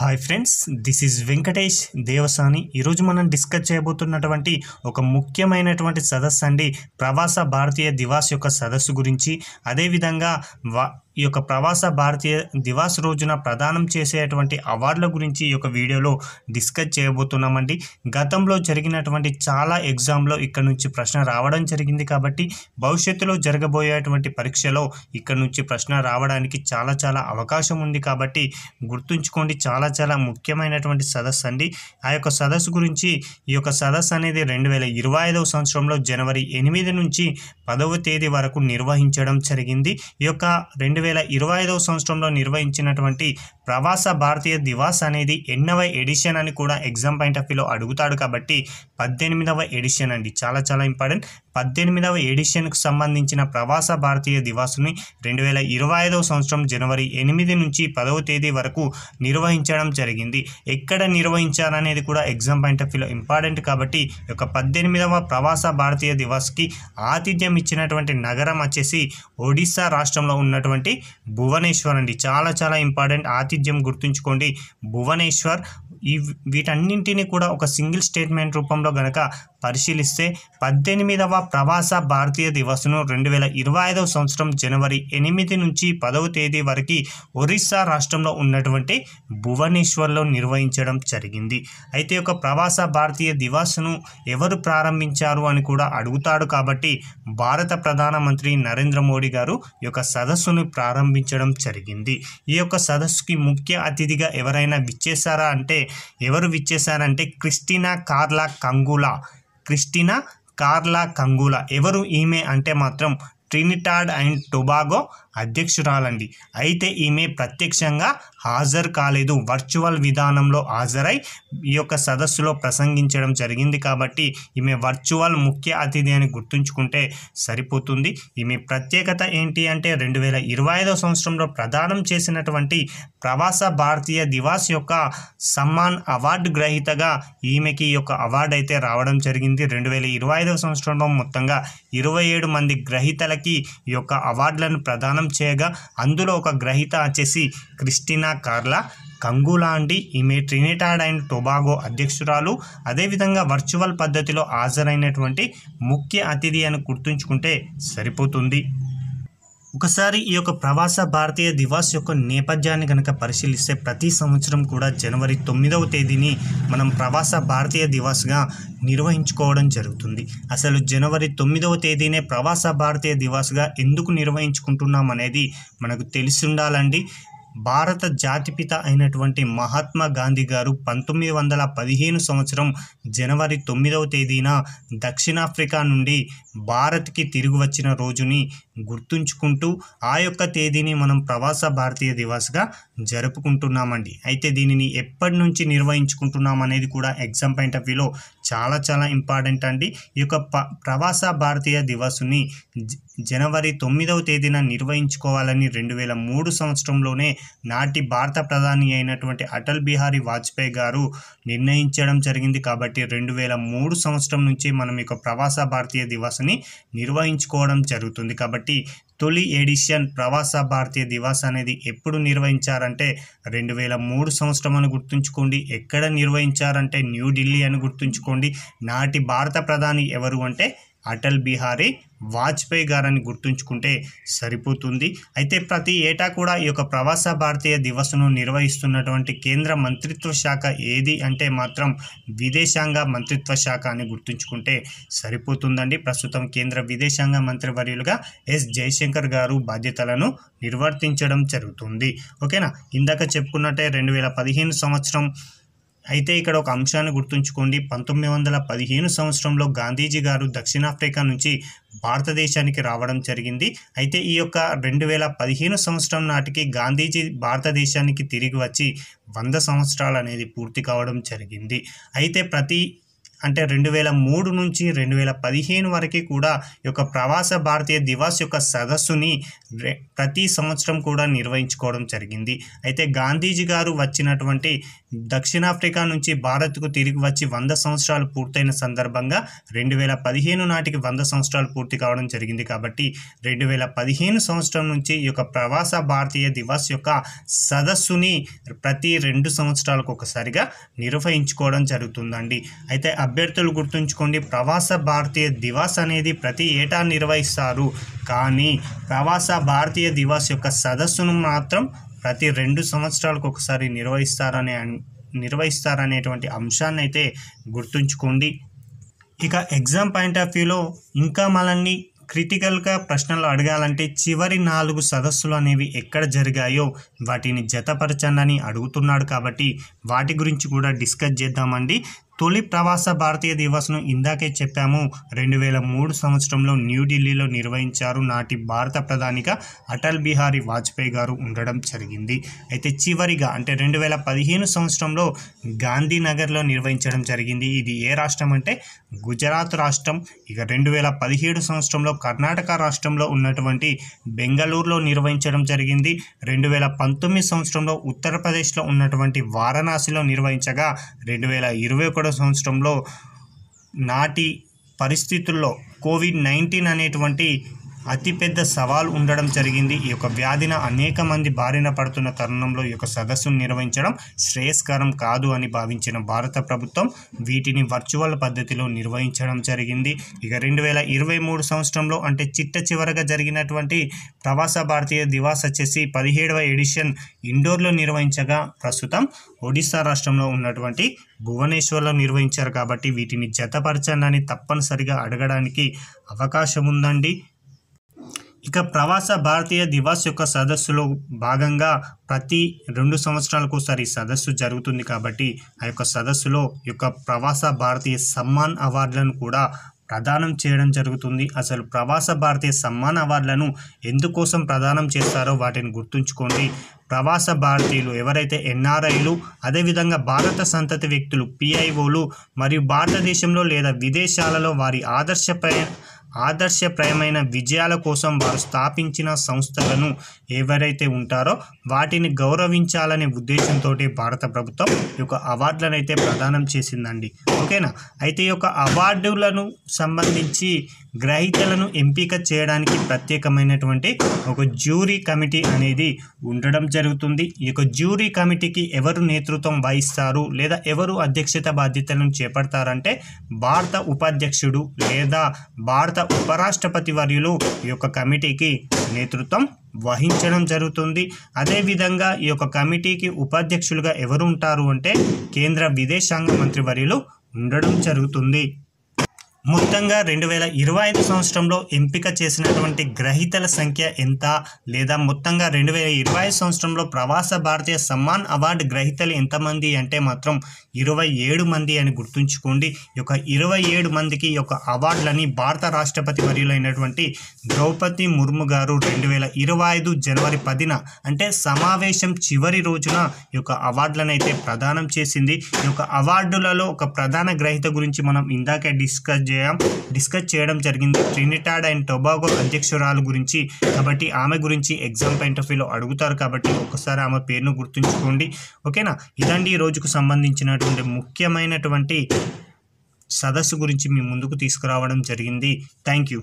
Hi friends, this is Venkatesh Devasani. ఈరోజు మనం discuss చేయబోతున్నటువంటి ఒక ముఖ్యమైనటువంటి సదస్సు అండి, ప్రవాస భారతీయ దివాస్ యొక్క సదస్సు గురించి. అదేవిధంగా ఈ యొక్క ప్రవాస భారతీయ దివాస్ రోజున ప్రదానం చేసేటువంటి అవార్డుల గురించి ఈ యొక్క వీడియోలో డిస్కస్ చేయబోతున్నామండి. గతంలో జరిగినటువంటి చాలా ఎగ్జామ్లో ఇక్కడ నుంచి ప్రశ్న రావడం జరిగింది కాబట్టి భవిష్యత్తులో జరగబోయేటువంటి పరీక్షలో ఇక్కడ నుంచి ప్రశ్న రావడానికి చాలా అవకాశం ఉంది కాబట్టి గుర్తుంచుకోండి. చాలా ముఖ్యమైనటువంటి సదస్సు అండి. ఆ యొక్క సదస్సు గురించి, ఈ యొక్క సదస్సు అనేది 2025వ సంవత్సరంలో జనవరి 8 నుంచి 10వ తేదీ వరకు నిర్వహించడం జరిగింది. ఈ యొక్క 2025వ సంవత్సరంలో నిర్వహించినటువంటి ప్రవాస భారతీయ దివాస్ అనేది ఎన్నవ ఎడిషన్ అని కూడా ఎగ్జామ్ పాయింట్ ఆఫ్ వ్యూలో అడుగుతాడు కాబట్టి 18వ ఎడిషన్ అండి. చాలా ఇంపార్టెంట్. 18వ ఎడిషన్కు సంబంధించిన ప్రవాస భారతీయ దివాసుని 2025వ సంవత్సరం జనవరి 8 నుంచి 10వ తేదీ వరకు నిర్వహించడం జరిగింది. ఎక్కడ నిర్వహించారనేది కూడా ఎగ్జామ్ పాయింట్ ఆఫ్ వ్యూలో ఇంపార్టెంట్ కాబట్టి ఈ యొక్క 18వ ప్రవాస భారతీయ దివాస్కి ఆతిథ్యం ఇచ్చినటువంటి నగరం వచ్చేసి ఒడిస్సా రాష్ట్రంలో ఉన్నటువంటి భువనేశ్వర్ అండి. చాలా ఇంపార్టెంట్. ఆతిథ్యం గుర్తుంచుకోండి, భువనేశ్వర్. వీటన్నింటినీ కూడా ఒక సింగిల్ స్టేట్మెంట్ రూపంలో గనక పరిశీలిస్తే 18వ ప్రవాస భారతీయ దివస్ను 2025వ సంవత్సరం జనవరి 8 నుంచి 10వ తేదీ వరకు ఒరిస్సా రాష్ట్రంలో ఉన్నటువంటి భువనేశ్వర్లో నిర్వహించడం జరిగింది. అయితే ఒక ప్రవాస భారతీయ దివస్ను ఎవరు ప్రారంభించారు అని కూడా అడుగుతాడు కాబట్టి భారత ప్రధానమంత్రి నరేంద్ర మోడీ గారు ఈ యొక్క సదస్సును ప్రారంభించడం జరిగింది. ఈ యొక్క సదస్సుకి ముఖ్య అతిథిగా ఎవరైనా విచ్చేశారా అంటే క్రిస్టినా కార్లా కంగూలా. ఎవరు ఈమె అంటే మాత్రం ట్రినిటాడ్ అండ్ టొబాగో అధ్యక్షురాలండి. అయితే ఈమె ప్రత్యక్షంగా హాజరు కాలేదు, వర్చువల్ విధానంలో హాజరై ఈ యొక్క సదస్సులో ప్రసంగించడం జరిగింది కాబట్టి ఈమె వర్చువల్ ముఖ్య అతిథి అని గుర్తుంచుకుంటే సరిపోతుంది. ఈమె ప్రత్యేకత ఏంటి అంటే 2025వ సంవత్సరంలో ప్రదానం చేసినటువంటి ప్రవాస భారతీయ దివాస్ యొక్క సమ్మాన్ అవార్డు గ్రహీతగా ఈమెకి ఈ యొక్క అవార్డు అయితే రావడం జరిగింది. 2025వ సంవత్సరంలో మొత్తంగా 27 మంది గ్రహీతలకి ఈ యొక్క అవార్డులను ప్రదానం చేయగా అందులో ఒక గ్రహీత వచ్చేసి క్రిస్టినా కార్లా కంగూలా అండి. ఈమె ట్రినిటాడ్ అండ్ టొబాగో అధ్యక్షురాలు. అదేవిధంగా వర్చువల్ పద్ధతిలో హాజరైనటువంటి ముఖ్య అతిథి అని గుర్తుంచుకుంటే సరిపోతుంది. ఒకసారి ఈ యొక్క ప్రవాస భారతీయ దివాస్ యొక్క నేపథ్యాన్ని కనుక పరిశీలిస్తే ప్రతి సంవత్సరం కూడా జనవరి 9వ తేదీని మనం ప్రవాస భారతీయ దివాస్గా నిర్వహించుకోవడం జరుగుతుంది. అసలు జనవరి 9వ తేదీనే ప్రవాస భారతీయ దివాస్గా ఎందుకు నిర్వహించుకుంటున్నాం అనేది మనకు తెలిసి ఉండాలండి. భారత జాతిపిత అయినటువంటి మహాత్మా గాంధీ గారు 1915 సంవత్సరం జనవరి 9వ తేదీన దక్షిణాఫ్రికా నుండి భారత్కి తిరిగి వచ్చిన రోజుని గుర్తుంచుకుంటూ ఆ యొక్క తేదీని మనం ప్రవాస భారతీయ దివాస్గా జరుపుకుంటున్నామండి. అయితే దీనిని ఎప్పటి నుంచి నిర్వహించుకుంటున్నాం అనేది కూడా ఎగ్జామ్ పాయింట్ ఆఫ్ వ్యూలో చాలా ఇంపార్టెంట్ అండి. ఈ యొక్క ప్రవాస భారతీయ దివాసుని జనవరి 9వ తేదీన నిర్వహించుకోవాలని 2003 సంవత్సరంలోనే నాటి భారత ప్రధాని అయినటువంటి అటల్ బిహారీ వాజ్పేయి గారు నిర్ణయించడం జరిగింది. కాబట్టి 2003 సంవత్సరం నుంచి మనం ఈ యొక్క ప్రవాస భారతీయ దివాసుని నిర్వహించుకోవడం జరుగుతుంది. కాబట్టి తొలి ఎడిషన్ ప్రవాస భారతీయ దివాస్ అనేది ఎప్పుడు నిర్వహించారంటే 2003 సంవత్సరం అని గుర్తుంచుకోండి. ఎక్కడ నిర్వహించారంటే న్యూఢిల్లీ అని గుర్తుంచుకోండి. నాటి భారత ప్రధాని ఎవరు అంటే అటల్ బిహారీ వాజ్పేయి గారని గుర్తుంచుకుంటే సరిపోతుంది. అయితే ప్రతి ఏటా కూడా ఈ యొక్క ప్రవాస భారతీయ దివస్ను నిర్వహిస్తున్నటువంటి కేంద్ర మంత్రిత్వ శాఖ ఏది అంటే మాత్రం విదేశాంగ మంత్రిత్వ శాఖ అని గుర్తుంచుకుంటే సరిపోతుందండి. ప్రస్తుతం కేంద్ర విదేశాంగ మంత్రివర్యులుగా ఎస్ జయశంకర్ గారు బాధ్యతలను నిర్వర్తించడం జరుగుతుంది. ఓకేనా. ఇందాక చెప్పుకున్నట్టే 2015 సంవత్సరం. అయితే ఇక్కడ ఒక అంశాన్ని గుర్తుంచుకోండి. 1915 సంవత్సరంలో గాంధీజీ గారు దక్షిణాఫ్రికా నుంచి భారతదేశానికి రావడం జరిగింది. అయితే ఈ యొక్క 2015 సంవత్సరం నాటికి గాంధీజీ భారతదేశానికి తిరిగి వచ్చి 100 సంవత్సరాలు అనేది పూర్తి కావడం జరిగింది. అయితే ప్రతి అంటే 2003 నుంచి 2015 వరకు కూడా ఈ యొక్క ప్రవాస భారతీయ దివాస్ యొక్క సదస్సుని ప్రతి సంవత్సరం కూడా నిర్వహించుకోవడం జరిగింది. అయితే గాంధీజీ గారు వచ్చినటువంటి దక్షిణాఫ్రికా నుంచి భారత్కు తిరిగి వచ్చి 100 సంవత్సరాలు పూర్తయిన సందర్భంగా 2015 నాటికి 100 సంవత్సరాలు పూర్తి కావడం జరిగింది. కాబట్టి 2015 సంవత్సరం నుంచి ఈ యొక్క ప్రవాస భారతీయ దివాస్ యొక్క సదస్సుని ప్రతి 2 సంవత్సరాలకు ఒకసారిగా నిర్వహించుకోవడం జరుగుతుందండి. అయితే అభ్యర్థులు గుర్తుంచుకోండి, ప్రవాస భారతీయ దివాస్ అనేది ప్రతి ఏటా నిర్వహిస్తారు, కానీ ప్రవాస భారతీయ దివాస్ యొక్క సదస్సును మాత్రం ప్రతి 2 సంవత్సరాలకు ఒకసారి నిర్వహిస్తారనేటువంటి అంశాన్ని అయితే గుర్తుంచుకోండి. ఇక ఎగ్జామ్ పాయింట్ ఆఫ్ వ్యూలో ఇంకా మనల్ని క్రిటికల్గా ప్రశ్నలు అడగాలంటే చివరి 4 సదస్సులు అనేవి ఎక్కడ జరిగాయో వాటిని జతపరచండి అడుగుతున్నాడు. కాబట్టి వాటి గురించి కూడా డిస్కస్ చేద్దామండి. తొలి ప్రవాస భారతీయ దివస్ను ఇందాకే చెప్పాము, 2003 సంవత్సరంలో న్యూఢిల్లీలో నిర్వహించారు. నాటి భారత ప్రధానిగా అటల్ బిహారీ వాజ్పేయి గారు ఉండడం జరిగింది. అయితే చివరిగా అంటే 2015 సంవత్సరంలో గాంధీనగర్లో నిర్వహించడం జరిగింది. ఇది ఏ రాష్ట్రం అంటే గుజరాత్ రాష్ట్రం. ఇక 2017 సంవత్సరంలో కర్ణాటక రాష్ట్రంలో ఉన్నటువంటి బెంగళూరులో నిర్వహించడం జరిగింది. 2019 సంవత్సరంలో ఉత్తరప్రదేశ్లో ఉన్నటువంటి వారణాసిలో నిర్వహించగా 2021 సంవత్సరంలో నాటి పరిస్థితుల్లో కోవిడ్-19 అనేటువంటి అతిపెద్ద సవాల్ ఉండడం జరిగింది. ఈ యొక్క వ్యాధిన అనేక మంది బారిన పడుతున్న తరుణంలో ఈ యొక్క సదస్సును నిర్వహించడం శ్రేయస్కరం కాదు అని భావించిన భారత ప్రభుత్వం వీటిని వర్చువల్ పద్ధతిలో నిర్వహించడం జరిగింది. ఇక 2023 సంవత్సరంలో అంటే చివరగా జరిగినటువంటి ప్రవాస భారతీయ దివాస్ వచ్చేసి 17వ ఎడిషన్ ఇండోర్లో నిర్వహించగా ప్రస్తుతం ఒడిశా రాష్ట్రంలో ఉన్నటువంటి భువనేశ్వర్లో నిర్వహించారు. కాబట్టి వీటిని జతపరచండి తప్పనిసరిగా అడగడానికి అవకాశం ఉందండి. ఇక ప్రవాస భారతీయ దివాస్ యొక్క సదస్సులో భాగంగా ప్రతి 2 సంవత్సరాలకు ఒకసారి సదస్సు జరుగుతుంది. కాబట్టి ఆ యొక్క సదస్సులో యొక్క ప్రవాస భారతీయ సమ్మాన్ అవార్డులను కూడా ప్రదానం చేయడం జరుగుతుంది. అసలు ప్రవాస భారతీయ సమ్మాన్ అవార్డులను ఎందుకోసం ప్రదానం చేస్తారో వాటిని గుర్తుంచుకోండి. ప్రవాస భారతీయులు ఎవరైతే ఎన్ఆర్ఐలు, అదేవిధంగా భారత సంతతి వ్యక్తులు పిఐఓలు మరియు భారతదేశంలో లేదా విదేశాలలో వారి ఆదర్శప్రాయమైన విజయాల కోసం వారు స్థాపించిన సంస్థలను ఎవరైతే ఉంటారో వాటిని గౌరవించాలనే ఉద్దేశంతో భారత ప్రభుత్వం ఈ యొక్క అవార్డులను అయితే ప్రదానం చేసిందండి. ఓకేనా. అయితే ఈ యొక్క అవార్డులను సంబంధించి గ్రహీతలను ఎంపిక చేయడానికి ప్రత్యేకమైనటువంటి ఒక జ్యూరీ కమిటీ అనేది ఉండడం జరుగుతుంది. ఈ యొక్క జ్యూరీ కమిటీకి ఎవరు నేతృత్వం వహిస్తారు లేదా ఎవరు అధ్యక్షత బాధ్యతలను చేపడతారంటే భారత ఉపాధ్యక్షుడు లేదా భారత ఉపరాష్ట్రపతి వర్యులు ఈ యొక్క కమిటీకి నేతృత్వం వహించడం జరుగుతుంది. అదేవిధంగా ఈ యొక్క కమిటీకి ఉపాధ్యక్షులుగా ఎవరు ఉంటారు అంటే కేంద్ర విదేశాంగ మంత్రి వర్యులు ఉండడం జరుగుతుంది. మొత్తంగా 2025 సంవత్సరంలో ఎంపిక చేసినటువంటి గ్రహీతల సంఖ్య ఎంత, లేదా మొత్తంగా 2025 సంవత్సరంలో ప్రవాస భారతీయ సమ్మాన్ అవార్డు గ్రహీతలు ఎంతమంది అంటే మాత్రం 27 మంది అని గుర్తుంచుకోండి. ఈ యొక్క 27 మందికి ఈ యొక్క అవార్డులని భారత రాష్ట్రపతి వర్యులైనటువంటి ద్రౌపది ముర్ము గారు 2025 జనవరి 10న అంటే సమావేశం చివరి రోజున ఈ యొక్క అవార్డులను అయితే ప్రదానం చేసింది. ఈ యొక్క అవార్డులలో ఒక ప్రధాన గ్రహీత గురించి మనం ఇందాకే డిస్కస్ చేయడం జరిగింది, ట్రినిడాడ్ అండ్ టొబాగో అధ్యక్షురాలు గురించి. కాబట్టి ఆమె గురించి ఎగ్జామ్ పాయింట్ ఆఫ్ వ్యూలో అడుగుతారు. కాబట్టి ఒకసారి ఆమె పేరును గుర్తుంచుకోండి. ఓకేనా. ఇదండి ఈ రోజుకు సంబంధించినటువంటి ముఖ్యమైనటువంటి సదస్సు గురించి మీ ముందుకు తీసుకురావడం జరిగింది. Thank you.